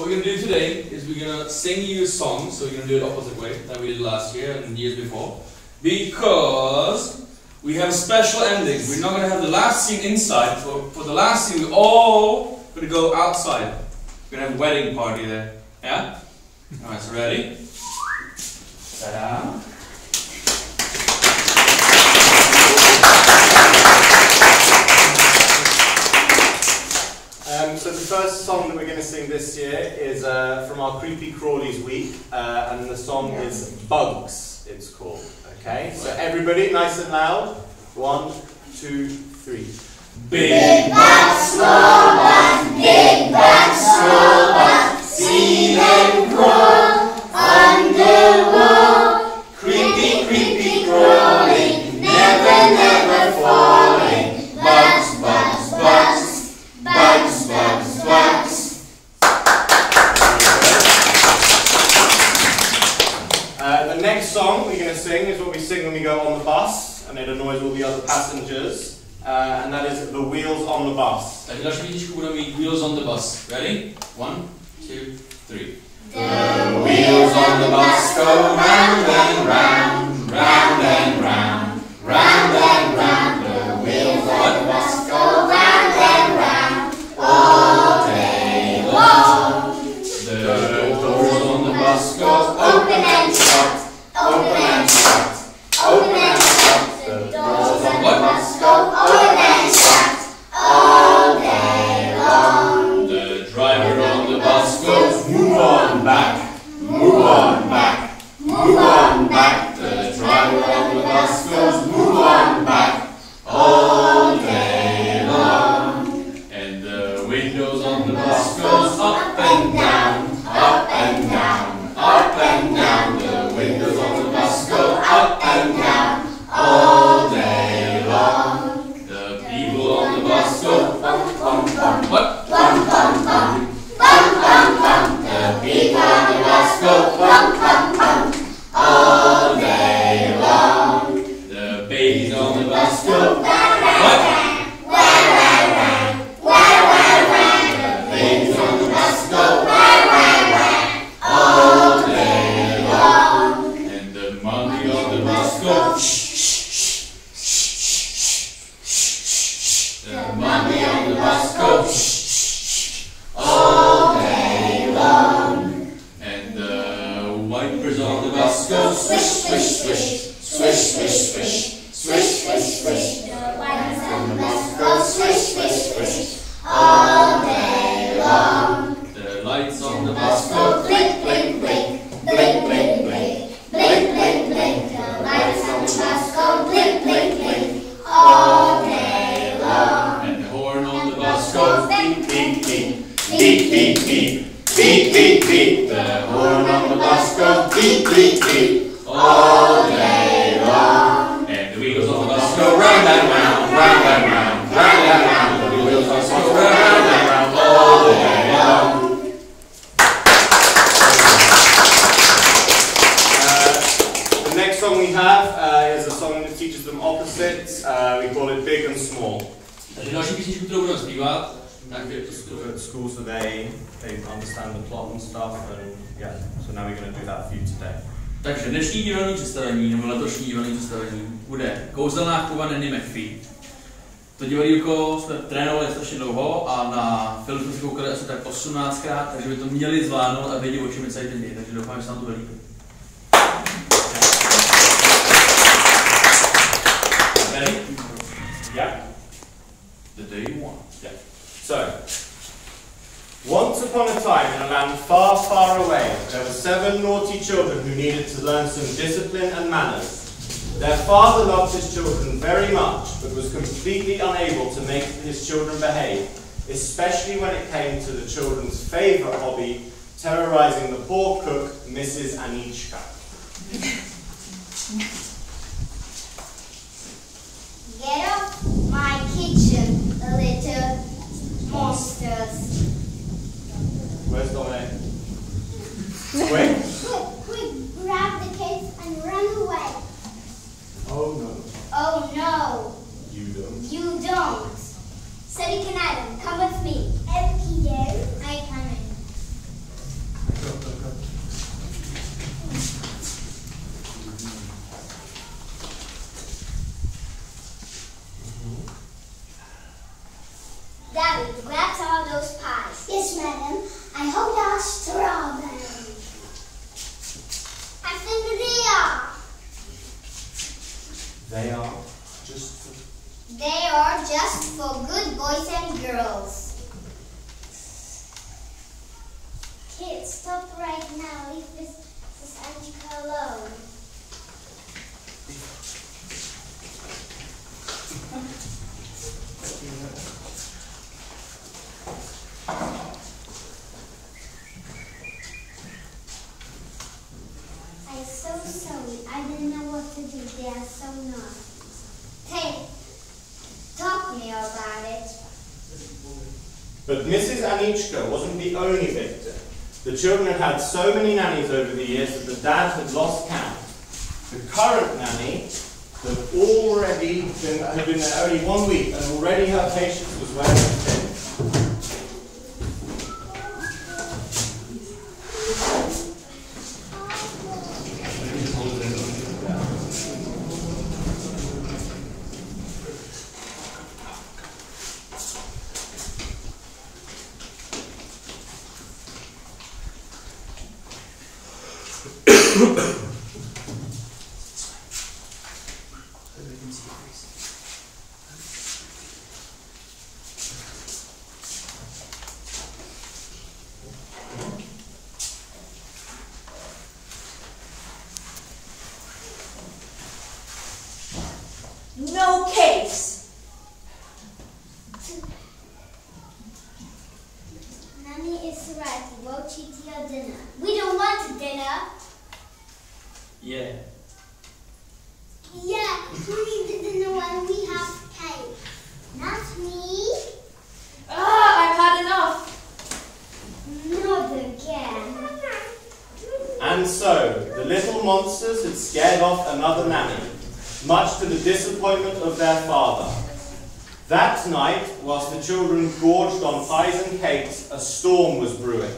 what we're going to do today is we're going to sing you a song, so we're going to do it opposite way than we did last year and years before. Because we have a special ending. We're not going to have the last scene inside. For the last scene, we're all going to go outside. We're going to have a wedding party there. Yeah? Alright, so ready? Ta-da! So the first song that we're going to sing this year is from our Creepy Crawlies week, and the song is Bugs, it's called. Okay, so everybody, nice and loud. 1, 2, 3. Big bugs, small bugs, big bugs, small bugs, see them crawl on the wall. Creepy, creepy crawling, never, never falling. Bugs, bugs, bugs, bugs, bugs, bugs. The next song we're going to sing is what we sing when we go on the bus, and it annoys all the other passengers, and that is The Wheels on the Bus. Takže další písničku budeme mít Wheels on the Bus. Ready? 1, 2, 3. The wheels on the bus go round and round, round and round, round and round. The wheels on the bus go round and round all day long. The doors on the bus go Open and shut, open and shut, open and shut. The doors on the bus go open and shut all day long. The driver on the bus goes Move on back, Move on back, move on back. The driver on the bus goes move on back all day long. And the windows on the bus goes up and down, up and down, up and down. The windows on the bus go up and down all day long. The people on the bus go bum bum bum. What? Bum bum bum, bum bum bum. The people on the bus go bum bum bum all day long. The babies on the bus go Wah, what? wah, wah, wah, wah, wah, wah. The babies on the bus go Wah, wah, wah, all day long. and the monkey on the bus go shh shh shh shh shh. The monkey on the bus go shh shh all day long. And the wipers on the bus go swish swish swish swish swish swish swish swish swish. The wipers on the bus go swish, swish, swish all day long. The lights on the bus go Blink, blink, blink, blink, blink, blink, blink, blink, blink. The lights on the bus go blink, blink, blink all day long. and the horn on the bus goes Beep, beep beep beep beep beep beep beep beep. The horn on the bus goes beep beep beep all day long. And the wheels on the bus go round and round, round and round, round and round. The wheels on the bus go round and round all day long. The next song we have is a song that teaches them opposites. We call it Big and Small. Takže další písničku, kterou budeme zpívat, tak je to Go to school so they understand the plot and stuff, and yeah, so now we're going to do that for you today. Takže dnešní divadelní představení, nebo letošní divadelní představení, bude Kouzelná chůva Nanny McPhee. To divadýlko jsme trénovali strašně dlouho a na film jsme se koukali asi tak 18krát, takže by to měli zvládnout a vědět, o čem je celý ten děj, takže doufám, že se nám to vylíbí. Ready? Yeah. The day you want. Yeah. So, once upon a time in a land far, far away, there were 7 naughty children who needed to learn some discipline and manners. Their father loved his children very much, but was completely unable to make his children behave, especially when it came to the children's favourite hobby, terrorising the poor cook, Mrs. Anichka. Get off my kitchen, little monsters. Where's Dominic? Quick! Quick, grab the kids and run away. Oh no. Oh no, You don't. you don't. So you can Adam, come with me. Okie doke. I come in. stop right now. Leave this Antika alone. I'm so sorry. I didn't know what to do. They are so naughty. Hey, talk to me about it. But Mrs. Anichka wasn't the only victim. The children had had so many nannies over the years that the dad had lost count. The current nanny had been there only 1 week, and already her patience was wearing thin. No case. Nanny is right. We won't eat your dinner. We don't want a dinner. Yeah. Yeah, we need the dinner when we have cake. Not me. I've had enough. Not again. And so, the little monsters had scared off another nanny, much to the disappointment of their father. That night, whilst the children gorged on pies and cakes, a storm was brewing.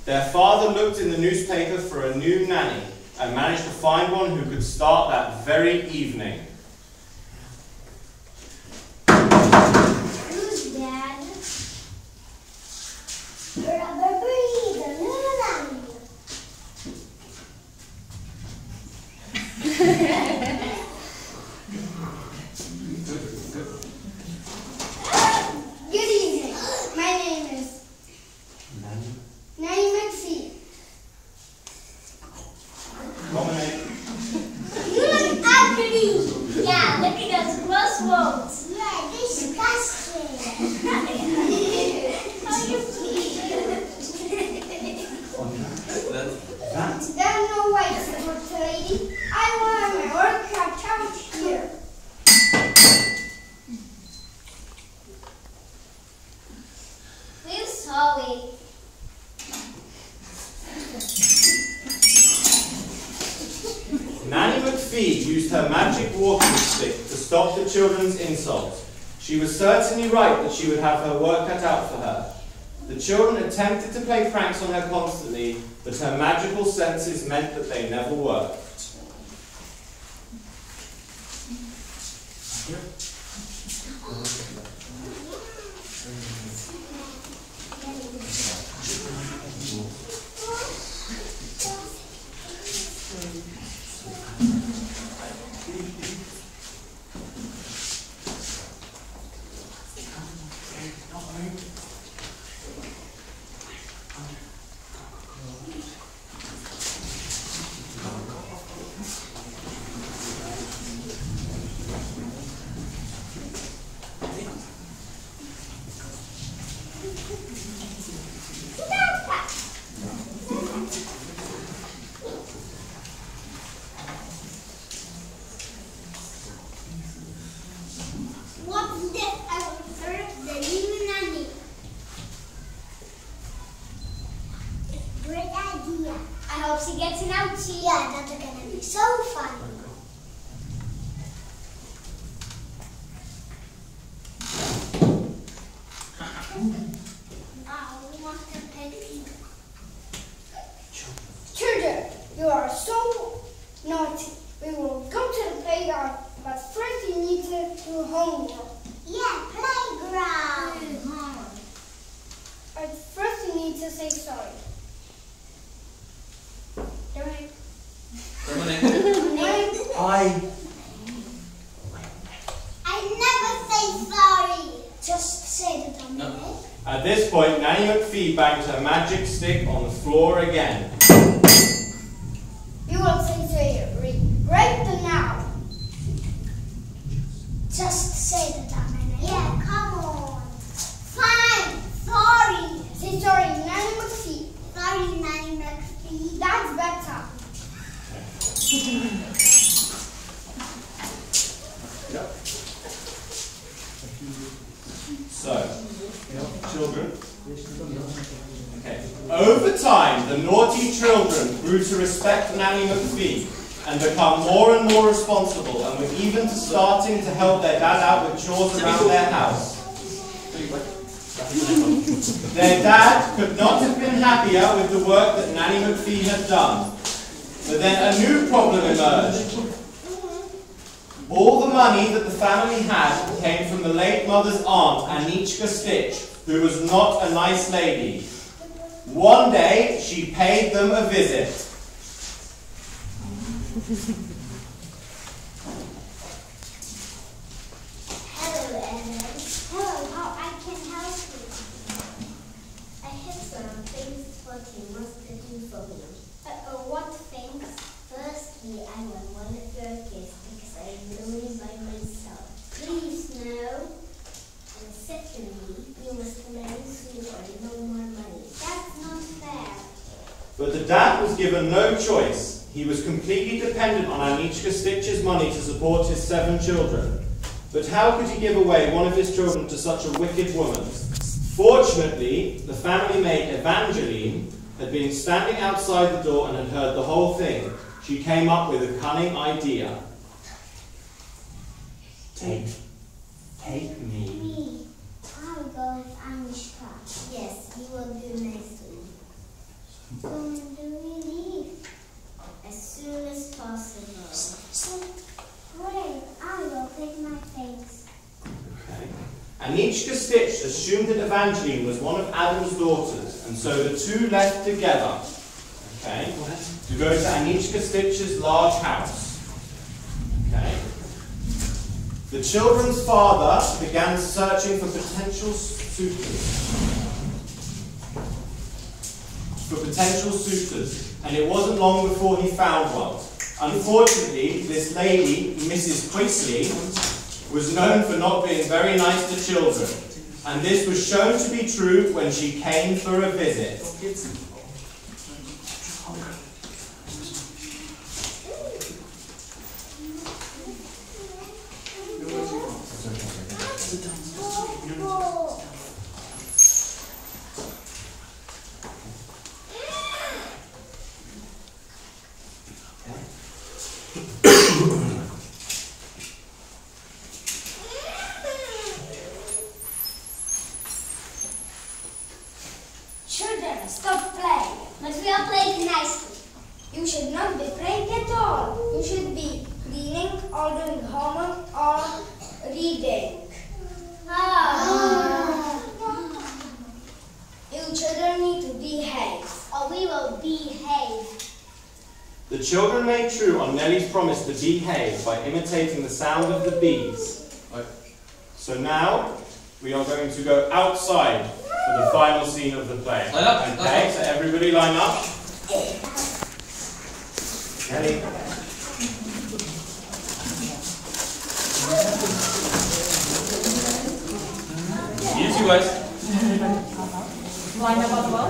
Their father looked in the newspaper for a new nanny and managed to find one who could start that very evening. Who's Dad? Rubber Bead, the new nanny. Good evening. My name is Nanny McPhee. You look ugly. Yeah, look at those gross wounds. Yeah, disgusting. How you feel? There are no whites for lady. I want my work cut out here. We're sorry. Nanny McPhee used her magic walking stick to stop the children's insults. She was certainly right that she would have her work cut out for her. The children attempted to play pranks on her constantly, but her magical senses meant that they never worked. What's this? I will serve the new nanny. Great idea. I hope she gets an ouchie. Yeah, that's gonna be so fun. Children, you are so naughty. We will go to the playground, but first you need to do homework. Yeah, playground. But first you need to say sorry. Dominic. I never say sorry. Just say the Dominic. At this point, Nanny McPhee banged her magic stick on the floor again. You will sincerely regret the now. Just say the time. Yeah, come on. Fine. Sorry. Say sorry, Nanny McPhee. Sorry, Nanny McPhee. That's better. Yep. So, children. Okay. Over time, the naughty children grew to respect Nanny McPhee and become more and more responsible, and were even starting to help their dad out with chores around their house. Their dad could not have been happier with the work that Nanny McPhee had done. But then a new problem emerged. All the money that the family had came from the late mother's aunt, Anichka Stitch, who was not a nice lady. One day, she paid them a visit. Hello, Ellen. Hello, how I can help you? I have some things what you must do for me. What things? Firstly, I want one of your gifts because I'm lonely by myself. Please, no. And secondly, you must marry soon or no more money. That's not fair. But the dad was given no choice. He was completely dependent on Anichka Stitch's money to support his 7 children. But how could he give away one of his children to such a wicked woman? Fortunately, the family maid Evangeline had been standing outside the door and had heard the whole thing. She came up with a cunning idea. Take me. Me. I'll go with Anushka. Yes, you will do nicely. When do we leave? As soon as possible. Great, I will take my things. Okay. Anichka Stitch assumed that Evangeline was one of Adam's daughters, and so the two left together, okay, to go to Anichka Stitch's large house. Okay. The children's father began searching for potential suitors, and it wasn't long before he found one. Unfortunately, this lady, Mrs. Quisley, was known for not being very nice to children, and this was shown to be true when she came for a visit. Children, stop playing. But we are playing nicely. You should not be playing at all. You should be cleaning or doing homework or reading. You children need to behave. Or we will behave. The children made true on Nellie's promise to behave by imitating the sound of the bees. So now, we are going to go outside for the final scene of the play. Line up. Okay, so everybody line up. Nellie. You two guys. Line up as well.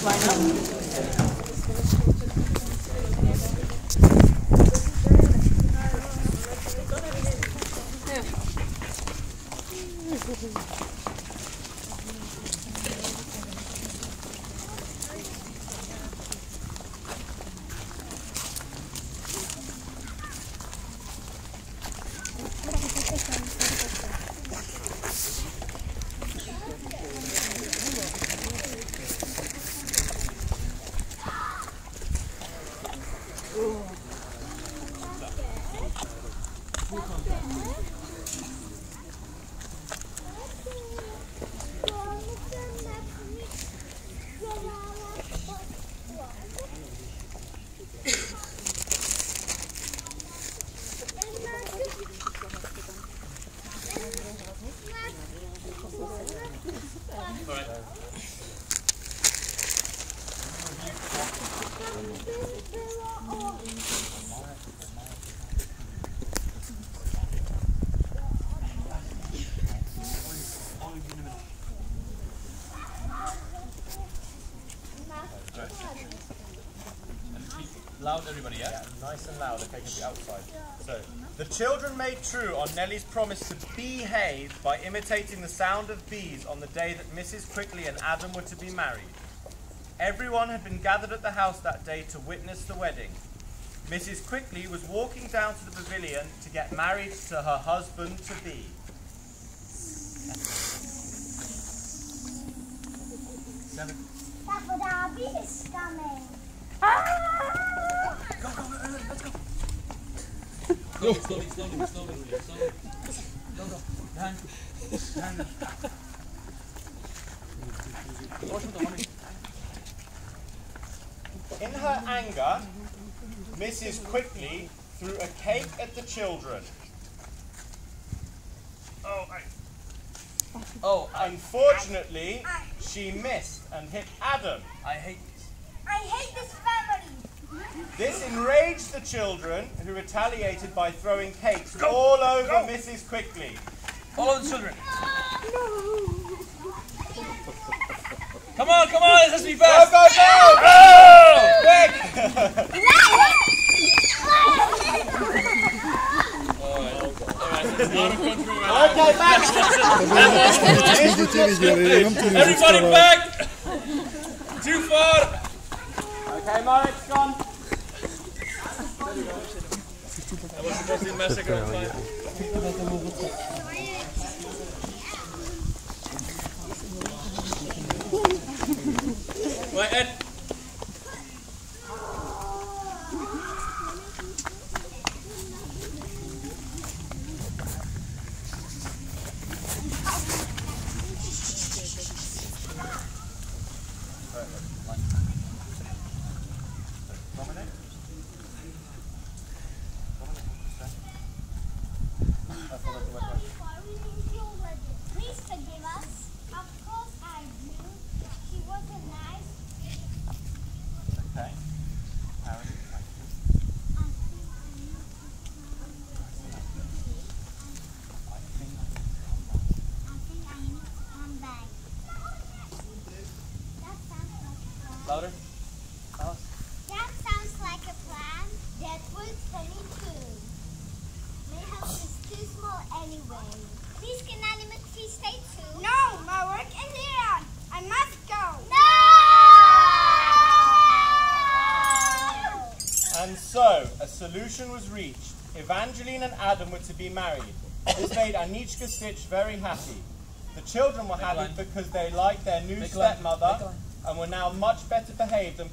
Line up. Loud, everybody, yeah? Nice and loud, okay, can be outside. So, the children made true on Nellie's promise to behave by imitating the sound of bees on the day that Mrs. Quickly and Adam were to be married. Everyone had been gathered at the house that day to witness the wedding. Mrs. Quickly was walking down to the pavilion to get married to her husband-to-be. Papa, our bee is coming. Go, let's go. Slowly. Go. Behind. In her anger, Mrs. Quickly threw a cake at the children. Unfortunately, she missed and hit Adam. I hate this family. This enraged the children, who retaliated by throwing cakes all over Mrs. Quickly. All of the children. Come on, this has to be fast. Go! Quick! Okay, back! Everybody back! Too far! Okay, Marek, gone. That was supposed to be massacre on fire. Right, Ed. Please forgive us. Of course I do. She wasn't nice. Okay. I think I need to come back. That sounds like a plan. Louder. That sounds like a plan. That was funny too. My house is too small anyway. Please can Nanny McPhee stay too? No, my work is here. I must go. No! And so, a solution was reached. Evangeline and Adam were to be married. This made Anichka Stitch very happy. The children were happy because they liked their new stepmother and were now much better behaved and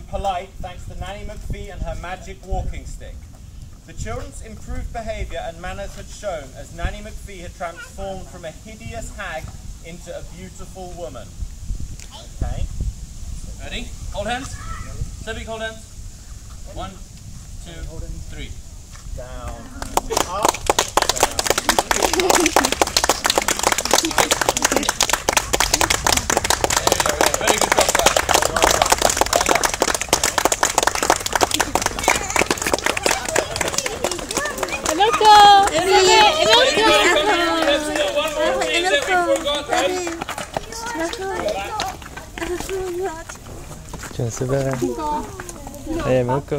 polite thanks to Nanny McPhee and her magic walking stick. The children's improved behaviour and manners had shown as Nanny McPhee had transformed from a hideous hag into a beautiful woman. Okay. Ready? Hold hands. Cedric, hold hands. 1, 2, 3. Down, up, down, Very good job, guys. Čem se bere? Milko.